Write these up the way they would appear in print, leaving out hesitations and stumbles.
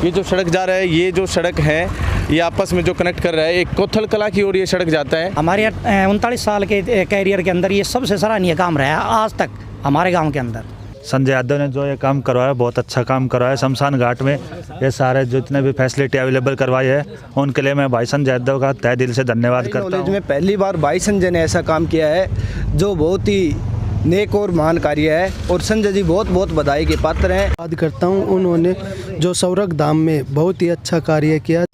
ये जो सड़क जा रहा है, ये जो सड़क है ये आपस में जो कनेक्ट कर रहा है, एक कोथल कला की ओर ये सड़क जाता है। हमारे 39 साल के कैरियर के अंदर ये सबसे सराहनीय काम रहा है आज तक हमारे गांव के अंदर। संजय यादव ने जो ये काम करवाया बहुत अच्छा काम करवाया। शमशान घाट में ये सारे जितने भी फैसिलिटी अवेलेबल करवाई है उनके लिए मैं भाई संजय यादव का तहे दिल से धन्यवाद करता हूँ। में पहली बार भाई संजय ने ऐसा काम किया है जो बहुत ही नेक और महान कार्य है और संजय जी बहुत बहुत बधाई के पात्र हैं। याद करता हूँ उन्होंने जो सौरग धाम में बहुत ही अच्छा कार्य किया।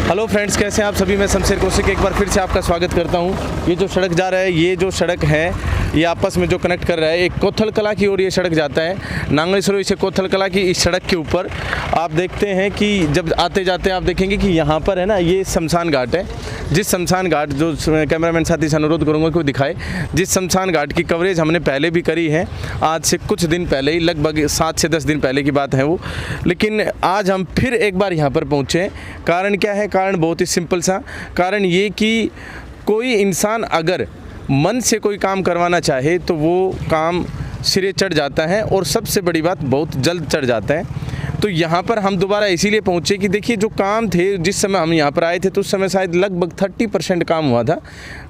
हेलो फ्रेंड्स, कैसे हैं आप सभी। मैं शमशेर कौशिक एक बार फिर से आपका स्वागत करता हूं। ये जो सड़क जा रहा है, ये जो सड़क है ये आपस में जो कनेक्ट कर रहा है, एक कोथल कला की ओर ये सड़क जाता है। नांगलेश्वरी से कोथल कला की इस सड़क के ऊपर आप देखते हैं कि जब आते जाते आप देखेंगे कि यहाँ पर है ना, ये शमशान घाट है। जिस शमशान घाट, जो कैमरामैन साथी से अनुरोध करूँगा कि वो दिखाए, जिस शमशान घाट की कवरेज हमने पहले भी करी है, आज से कुछ दिन पहले ही, लगभग 7 से 10 दिन पहले की बात है वो। लेकिन आज हम फिर एक बार यहाँ पर पहुँचे। कारण क्या है? कारण बहुत ही सिंपल सा कारण ये कि कोई इंसान अगर मन से कोई काम करवाना चाहे तो वो काम सिरे चढ़ जाता है और सबसे बड़ी बात बहुत जल्द चढ़ जाता है। तो यहाँ पर हम दोबारा इसीलिए पहुँचे कि देखिए जो काम थे, जिस समय हम यहाँ पर आए थे तो उस समय शायद लगभग 30% काम हुआ था,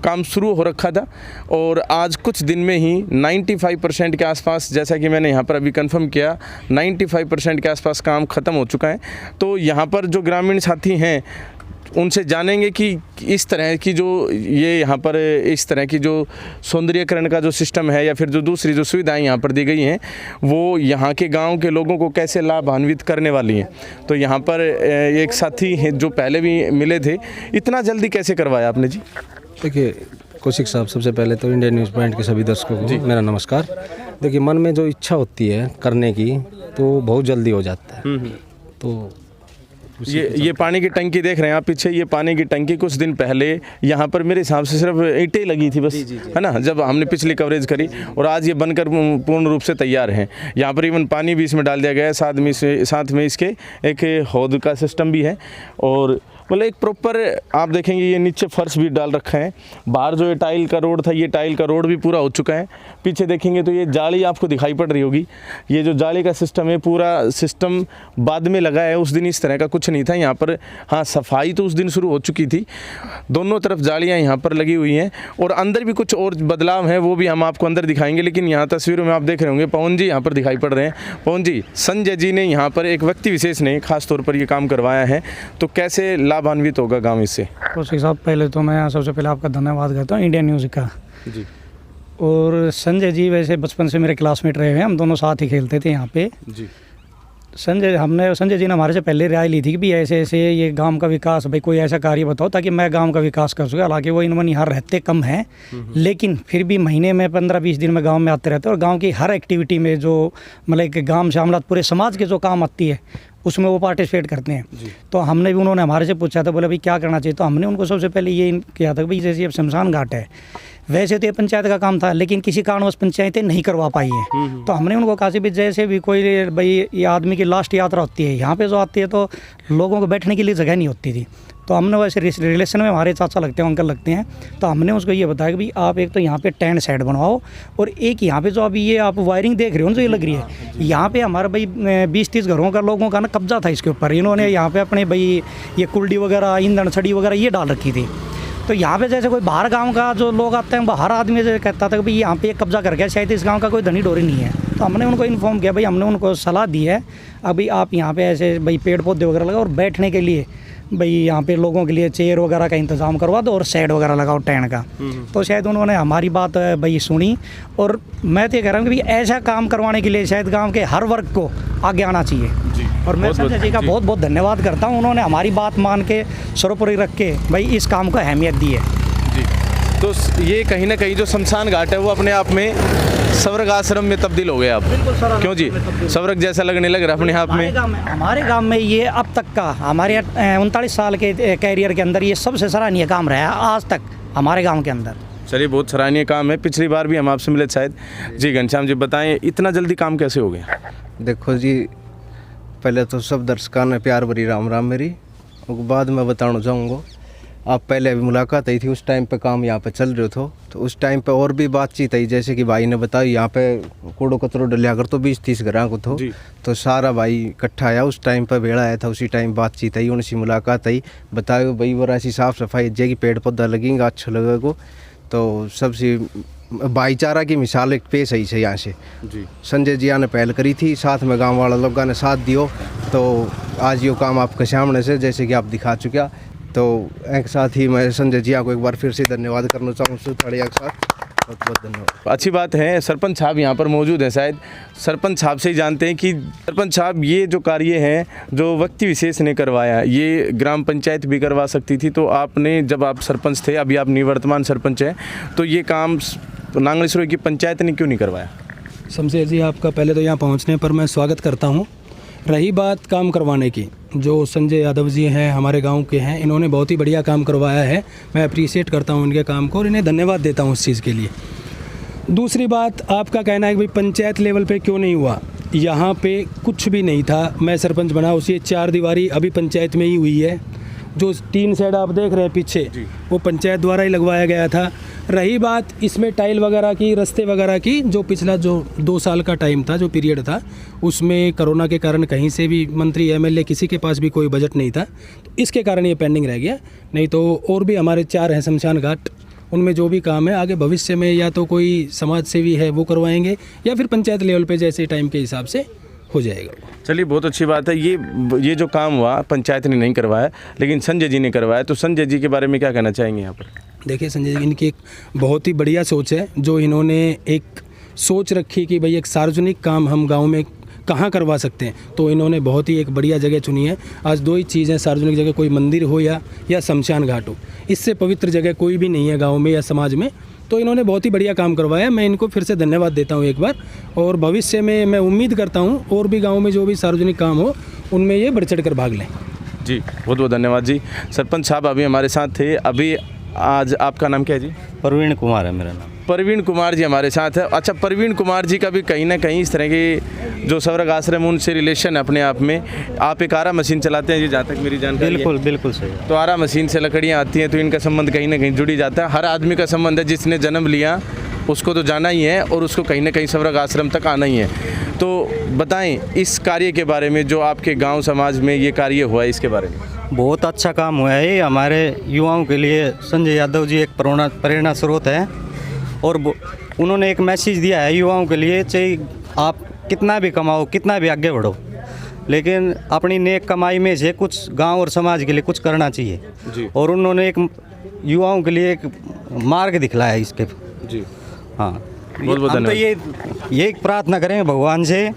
काम शुरू हो रखा था और आज कुछ दिन में ही 95% के आसपास, जैसा कि मैंने यहाँ पर अभी कंफर्म किया, 95% के आसपास काम ख़त्म हो चुका है। तो यहाँ पर जो ग्रामीण साथी हैं उनसे जानेंगे कि इस तरह की जो ये यहाँ पर इस तरह की जो सौंदर्यीकरण का जो सिस्टम है या फिर जो दूसरी जो सुविधाएं यहाँ पर दी गई हैं वो यहाँ के गांव के लोगों को कैसे लाभान्वित करने वाली हैं। तो यहाँ पर एक साथी हैं जो पहले भी मिले थे। इतना जल्दी कैसे करवाया आपने जी? देखिए कौशिक साहब, सबसे पहले तो इंडियन न्यूज़ पॉइंट के सभी दर्शकों को मेरा नमस्कार। देखिए मन में जो इच्छा होती है करने की तो बहुत जल्दी हो जाता है। तो ये पानी की टंकी देख रहे हैं आप पीछे, ये पानी की टंकी कुछ दिन पहले यहाँ पर मेरे हिसाब से सिर्फ ईंटें लगी थी बस, है ना, जब हमने पिछली कवरेज करी, और आज ये बनकर पूर्ण रूप से तैयार है। यहाँ पर इवन पानी भी इसमें डाल दिया गया है, साथ में इसके एक हौद का सिस्टम भी है और मतलब एक प्रॉपर आप देखेंगे ये नीचे फर्श भी डाल रखा है। बाहर जो ये टाइल का रोड था, ये टाइल का रोड भी पूरा हो चुका है। पीछे देखेंगे तो ये जाली आपको दिखाई पड़ रही होगी। ये जो जाली का सिस्टम है, पूरा सिस्टम बाद में लगा है, उस दिन इस तरह का कुछ नहीं था यहाँ पर। हाँ, सफाई तो उस दिन शुरू हो चुकी थी। दोनों तरफ जालियाँ यहाँ पर लगी हुई हैं और अंदर भी कुछ और बदलाव हैं, वो भी हम आपको अंदर दिखाएंगे। लेकिन यहाँ तस्वीरों में आप देख रहे होंगे पवन जी यहाँ पर दिखाई पड़ रहे हैं। पवन जी, संजय जी ने यहाँ पर, एक व्यक्ति विशेष ने खास तौर पर ये काम करवाया है, तो कैसे लाभान्वित होगा गांव इससे? कौशिक साहब, पहले तो मैं सबसे पहले आपका धन्यवाद करता हूँ इंडियन न्यूज़ का जी। और संजय जी वैसे बचपन से मेरे क्लासमेट रहे हैं, हम दोनों साथ ही खेलते थे यहाँ पे जी। संजय जी ने हमारे से पहले राय ली थी कि भी ऐसे ऐसे ये गांव का विकास, भाई कोई ऐसा कार्य बताओ ताकि मैं गांव का विकास कर सकूँ। हालांकि वो इनवन यहाँ रहते कम हैं, लेकिन फिर भी महीने में 15-20 दिन में गांव में आते रहते हैं और गांव की हर एक्टिविटी में जो मतलब गांव शामलात पूरे समाज के जो काम आती है उसमें वो पार्टिसिपेट करते हैं। तो हमने भी, उन्होंने हमारे से पूछा था, बोले भाई क्या करना चाहिए, तो हमने उनको सबसे पहले ये किया था भाई जैसे अब शमशान घाट है, वैसे तो ये पंचायत का काम था लेकिन किसी कारणवश पंचायतें नहीं करवा पाई हैं। तो हमने उनको कहा भी जैसे भी कोई भाई ये आदमी की लास्ट यात्रा होती है यहाँ पे जो आती है तो लोगों को बैठने के लिए जगह नहीं होती थी। तो हमने वैसे रिलेशन में हमारे चाचा लगते हैं, अंकल लगते हैं, तो हमने उसको ये बताया कि भाई आप एक तो यहाँ पे टेंट साइड बनवाओ और एक यहाँ पे जो अभी ये आप वायरिंग देख रहे हो जो ये लग रही है, यहाँ पे हमारे भाई 20-30 घरों का लोगों का ना कब्जा था इसके ऊपर। इन्होंने यहाँ पे अपने भाई ये कुल्डी वगैरह, ईंधन छड़ी वगैरह ये डाल रखी थी। तो यहाँ पे जैसे कोई बाहर गांव का जो लोग आते हैं, बाहर आदमी से कहता था कि भाई यहाँ पे एक कब्जा कर गया, शायद इस गांव का कोई धनी डोरी नहीं है। तो हमने उनको इन्फॉर्म किया, भाई हमने उनको सलाह दी है अभी आप यहाँ पे ऐसे भाई पेड़ पौधे वगैरह लगाओ और बैठने के लिए भाई यहाँ पे लोगों के लिए चेयर वगैरह का इंतज़ाम करवा दो और शेड वगैरह लगाओ टेंट का। तो शायद उन्होंने हमारी बात भाई सुनी और मैं तो ये कह रहा हूँ कि भाई ऐसा काम करवाने के लिए शायद गांव के हर वर्ग को आगे आना चाहिए जी। और मैं संजय जी का बहुत बहुत धन्यवाद करता हूँ, उन्होंने हमारी बात मान के सर्वोपरि रख के भाई इस काम को अहमियत दी है जी। तो ये कहीं ना कहीं जो शमशान घाट है वो अपने आप में स्वर्ग आश्रम में तब्दील हो गए आप? क्यों जी? स्वर्ग जैसा लगने लग रहा है अपने आप में? हमारे गांव में ये अब तक का हमारे 39 साल के कैरियर के अंदर ये सबसे सराहनीय काम रहा है आज तक हमारे गांव के अंदर। चलिए, बहुत सराहनीय काम है। पिछली बार भी हम आपसे मिले शायद। जी घनश्याम जी, बताएं इतना जल्दी काम कैसे हो गया? देखो जी, पहले तो सब दर्शकों ने प्यार भरी राम राम मेरी। उसके बाद मैं बताना चाहूँगा, आप पहले भी मुलाकात आई थी, उस टाइम पे काम यहाँ पे चल रहे थे, तो उस टाइम पे और भी बातचीत आई, जैसे कि भाई ने बताया यहाँ पे कूड़ो कचरो डलिया कर तो 20-30 ग्राम को तो सारा भाई इकट्ठा आया, उस टाइम पे भेड़ा आया था, उसी टाइम बातचीत आई, उनसे मुलाकात आई, बताया भाई वो ऐसी साफ़ सफाई जाएगी, पेड़ पौधा लगेंगे, अच्छा लगेगा। तो सबसे भाईचारा की मिसाल एक पेश आई है यहाँ से। जी संजय जी ने पहल करी थी, साथ में गांव वाला लोगों ने साथ दियो, तो आज ये काम आपके सामने से जैसे कि आप दिखा चुका। तो एक साथ ही मैं संजय जी को एक बार फिर से धन्यवाद करना चाहूँ सुथड़िया के साथ, बहुत बहुत धन्यवाद। अच्छी बात है। सरपंच साहब यहाँ पर मौजूद हैं, शायद सरपंच साहब से ही जानते हैं कि सरपंच साहब ये जो कार्य है जो व्यक्ति विशेष ने करवाया, ये ग्राम पंचायत भी करवा सकती थी, तो आपने जब आप सरपंच थे, अभी आप निवर्तमान सरपंच हैं, तो ये काम नांगल सरोई की पंचायत ने क्यों नहीं करवाया? शमशेर जी, आपका पहले तो यहाँ पहुँचने पर मैं स्वागत करता हूँ। रही बात काम करवाने की, जो संजय यादव जी हैं हमारे गांव के हैं, इन्होंने बहुत ही बढ़िया काम करवाया है। मैं अप्रिशिएट करता हूं इनके काम को और इन्हें धन्यवाद देता हूं इस चीज़ के लिए। दूसरी बात, आपका कहना है कि भाई पंचायत लेवल पे क्यों नहीं हुआ, यहाँ पे कुछ भी नहीं था। मैं सरपंच बना, उसी 4 दीवारी अभी पंचायत में ही हुई है। जो 3 शेड आप देख रहे हैं पीछे, वो पंचायत द्वारा ही लगवाया गया था। रही बात इसमें टाइल वगैरह की, रास्ते वगैरह की, जो पिछला जो 2 साल का टाइम था, जो पीरियड था, उसमें कोरोना के कारण कहीं से भी मंत्री एमएलए किसी के पास भी कोई बजट नहीं था, तो इसके कारण ये पेंडिंग रह गया। नहीं तो और भी हमारे 4 हैं शमशान घाट, उनमें जो भी काम है आगे भविष्य में या तो कोई समाज सेवी है वो करवाएंगे, या फिर पंचायत लेवल पे जैसे टाइम के हिसाब से हो जाएगा। चलिए, बहुत अच्छी बात है। ये जो काम हुआ पंचायत ने नहीं करवाया, लेकिन संजय जी ने करवाया, तो संजय जी के बारे में क्या कहना चाहेंगे यहाँ पर? देखिए, संजय जी इनकी एक बहुत ही बढ़िया सोच है, जो इन्होंने एक सोच रखी कि भाई एक सार्वजनिक काम हम गांव में कहाँ करवा सकते हैं, तो इन्होंने बहुत ही एक बढ़िया जगह चुनी है। आज 2 ही चीज़ हैं सार्वजनिक जगह, कोई मंदिर हो या शमशान घाट हो, इससे पवित्र जगह कोई भी नहीं है गाँव में या समाज में। तो इन्होंने बहुत ही बढ़िया काम करवाया, मैं इनको फिर से धन्यवाद देता हूँ एक बार। और भविष्य में मैं उम्मीद करता हूँ और भी गाँव में जो भी सार्वजनिक काम हो उनमें ये बढ़ चढ़ कर भाग लें। जी बहुत बहुत धन्यवाद जी। सरपंच साहब अभी हमारे साथ थे। अभी आज आपका नाम क्या है जी? प्रवीण कुमार है मेरा नाम। प्रवीण कुमार जी हमारे साथ है। अच्छा, प्रवीण कुमार जी का भी कहीं ना कहीं इस तरह के जो स्वर्ग आश्रम उनसे रिलेशन है अपने आप में। आप एक आरा मशीन चलाते हैं जी, जहाँ तक मेरी जानकारी है। बिल्कुल सही। तो आरा मशीन से लकड़ियाँ आती हैं, तो इनका संबंध कहीं ना कहीं जुड़ी जाता है। हर आदमी का संबंध है, जिसने जन्म लिया उसको तो जाना ही है और उसको कहीं ना कहीं स्वर्ग आश्रम तक आना ही है। तो बताएं इस कार्य के बारे में, जो आपके गाँव समाज में ये कार्य हुआ है, इसके बारे में। बहुत अच्छा काम हुआ है। हमारे युवाओं के लिए संजय यादव जी एक प्रेरणा स्रोत है, और उन्होंने एक मैसेज दिया है युवाओं के लिए, चाहे आप कितना भी कमाओ, कितना भी आगे बढ़ो, लेकिन अपनी नेक कमाई में से कुछ गांव और समाज के लिए कुछ करना चाहिए जी। और उन्होंने एक युवाओं के लिए एक मार्ग दिखलाया इसके जी। हाँ, बहुत बहुत हम तो ये प्रार्थना करेंगे भगवान से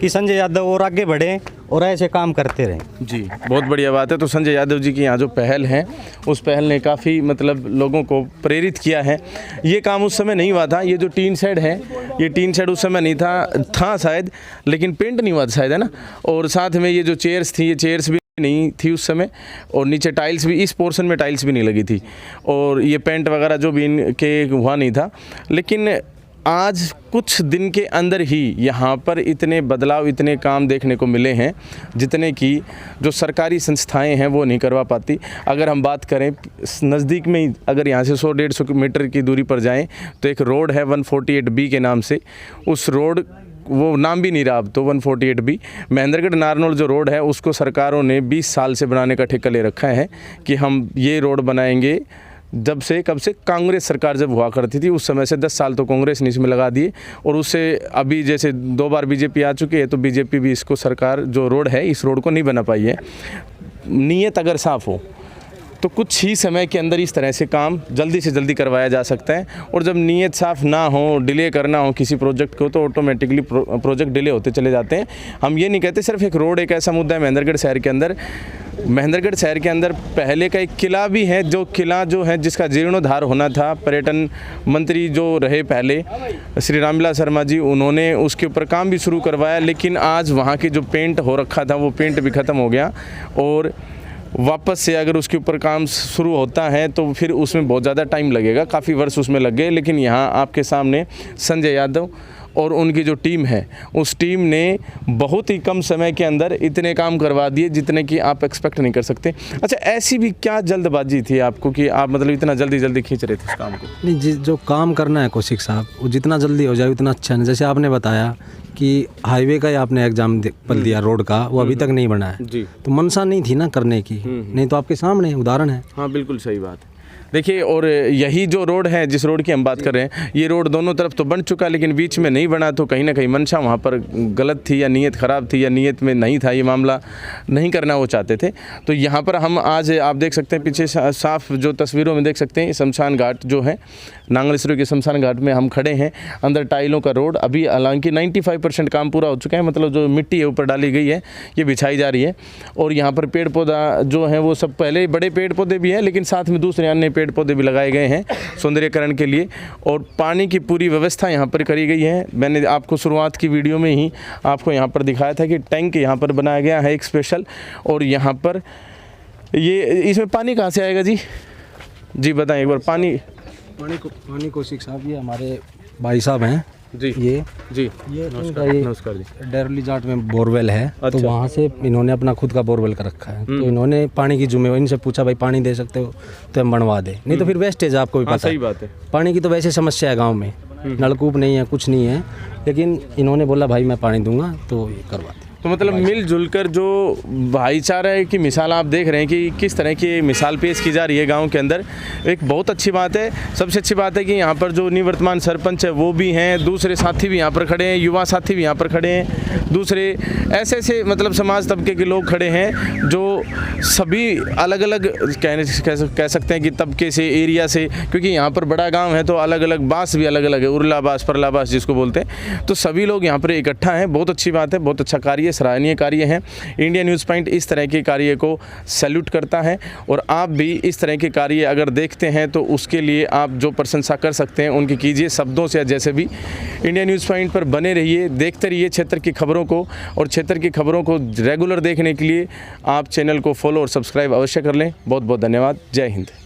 कि संजय यादव और आगे बढ़े और ऐसे काम करते रहें जी। बहुत बढ़िया बात है। तो संजय यादव जी की यहाँ जो पहल है, उस पहल ने काफ़ी मतलब लोगों को प्रेरित किया है। ये काम उस समय नहीं हुआ था। ये जो टीन शेड है, ये टीन शेड उस समय नहीं था शायद, लेकिन पेंट नहीं हुआ था शायद, है ना। और साथ में ये जो चेयर्स थी, ये चेयर्स भी नहीं थी उस समय, और नीचे टाइल्स भी, इस पोर्शन में टाइल्स भी नहीं लगी थी, और ये पेंट वगैरह जो भी इनके हुआ नहीं था। लेकिन आज कुछ दिन के अंदर ही यहाँ पर इतने बदलाव, इतने काम देखने को मिले हैं, जितने कि जो सरकारी संस्थाएं हैं वो नहीं करवा पाती। अगर हम बात करें नज़दीक में ही, अगर यहाँ से 100-150 मीटर की दूरी पर जाएं, तो एक रोड है 148B के नाम से। उस रोड, वो नाम भी नहीं रहा अब तो, 148B महेंद्रगढ़ नारनौल जो रोड है, उसको सरकारों ने 20 साल से बनाने का ठेका ले रखा है कि हम ये रोड बनाएंगे। कब से कांग्रेस सरकार जब हुआ करती थी, उस समय से 10 साल तो कांग्रेस ने इसमें लगा दिए, और उससे अभी जैसे 2 बार बीजेपी आ चुकी है, तो बीजेपी भी इसको, सरकार जो रोड है, इस रोड को नहीं बना पाई है। नीयत अगर साफ़ हो तो कुछ ही समय के अंदर इस तरह से काम जल्दी से जल्दी करवाया जा सकता है। और जब नीयत साफ़ ना हो, डिले करना हो किसी प्रोजेक्ट को, तो ऑटोमेटिकली प्रोजेक्ट डिले होते चले जाते हैं। हम ये नहीं कहते, सिर्फ एक रोड एक ऐसा मुद्दा है महेंद्रगढ़ शहर के अंदर। महेंद्रगढ़ शहर के अंदर पहले का एक किला भी है, जो किला जो है जिसका जीर्णोद्धार होना था। पर्यटन मंत्री जो रहे पहले श्री रामविलास शर्मा जी, उन्होंने उसके ऊपर काम भी शुरू करवाया, लेकिन आज वहाँ की जो पेंट हो रखा था वो पेंट भी ख़त्म हो गया। और वापस से अगर उसके ऊपर काम शुरू होता है तो फिर उसमें बहुत ज़्यादा टाइम लगेगा, काफ़ी वर्ष उसमें लग गए। लेकिन यहाँ आपके सामने संजय यादव और उनकी जो टीम है, उस टीम ने बहुत ही कम समय के अंदर इतने काम करवा दिए जितने कि आप एक्सपेक्ट नहीं कर सकते। अच्छा, ऐसी भी क्या जल्दबाजी थी आपको कि आप मतलब इतना जल्दी जल्दी खींच रहे थे इस काम को? नहीं, जो काम करना है कौशिक साहब, वो जितना जल्दी हो जाए उतना अच्छा है। जैसे आपने बताया कि हाईवे का ही आपने एग्जाम पल दिया, रोड का, वो अभी तक नहीं बना है जी। तो मनसा नहीं थी ना करने की, नहीं तो आपके सामने उदाहरण है। हाँ, बिल्कुल सही बात है। देखिए, और यही जो रोड है, जिस रोड की हम बात कर रहे हैं, ये रोड दोनों तरफ तो बन चुका, लेकिन बीच में नहीं बना, तो कहीं ना कहीं मंशा वहाँ पर गलत थी या नीयत ख़राब थी या नीयत में नहीं था, ये मामला नहीं करना वो चाहते थे। तो यहाँ पर हम आज आप देख सकते हैं, पीछे साफ जो तस्वीरों में देख सकते हैं, शमशान घाट जो है, नांगलेश्वरी के शमशान घाट में हम खड़े हैं। अंदर टाइलों का रोड अभी हालांकि 95% काम पूरा हो चुका है, मतलब जो मिट्टी है ऊपर डाली गई है ये बिछाई जा रही है। और यहाँ पर पेड़ पौधा जो है वो सब, पहले बड़े पेड़ पौधे भी हैं, लेकिन साथ में दूसरे अन्य पेड़ पौधे भी लगाए गए हैं सौंदर्यकरण के लिए। और पानी की पूरी व्यवस्था यहाँ पर करी गई है। मैंने आपको शुरुआत की वीडियो में ही आपको यहाँ पर दिखाया था कि टैंक यहाँ पर बनाया गया है एक स्पेशल। और यहाँ पर ये इसमें पानी कहाँ से आएगा जी? जी बताएं एक बार। पानी कौशिक साहब, ये हमारे भाई साहब हैं जी ये नमस्कार जी। डेरली जाट में बोरवेल है, अच्छा। तो वहाँ से इन्होंने अपना खुद का बोरवेल कर रखा है। तो इन्होंने पानी की जिम्मेवारी, इनसे पूछा भाई पानी दे सकते हो तो हम बनवा दे, नहीं तो फिर वेस्टेज, आपको भी पता सही है। बात है। पानी की तो वैसे समस्या है गाँव में, नलकूप नहीं है, कुछ नहीं है, लेकिन इन्होंने बोला भाई मैं पानी दूंगा, तो ये करवा दे। तो मतलब मिलजुल कर जो भाईचारे की मिसाल आप देख रहे हैं कि किस तरह की मिसाल पेश की जा रही है गांव के अंदर, एक बहुत अच्छी बात है। सबसे अच्छी बात है कि यहाँ पर जो निवर्तमान सरपंच है वो भी हैं, दूसरे साथी भी यहाँ पर खड़े हैं, युवा साथी भी यहाँ पर खड़े हैं, दूसरे ऐसे ऐसे मतलब समाज तबके के लोग खड़े हैं जो सभी अलग अलग कह सकते हैं कि तबके से, एरिया से, क्योंकि यहाँ पर बड़ा गाँव है तो अलग अलग बास भी अलग अलग है, उर्ला बास, परला बास जिसको बोलते हैं। तो सभी लोग यहाँ पर इकट्ठा हैं। बहुत अच्छी बात है, बहुत अच्छा कार्य, सराहनीय कार्य है। इंडिया न्यूज़ पॉइंट इस तरह के कार्य को सैल्यूट करता है। और आप भी इस तरह के कार्य अगर देखते हैं तो उसके लिए आप जो प्रशंसा कर सकते हैं उनकी कीजिए, शब्दों से जैसे भी। इंडिया न्यूज़ पॉइंट पर बने रहिए, देखते रहिए क्षेत्र की खबरों को, और क्षेत्र की खबरों को रेगुलर देखने के लिए आप चैनल को फॉलो और सब्सक्राइब अवश्य कर लें। बहुत बहुत धन्यवाद। जय हिंद।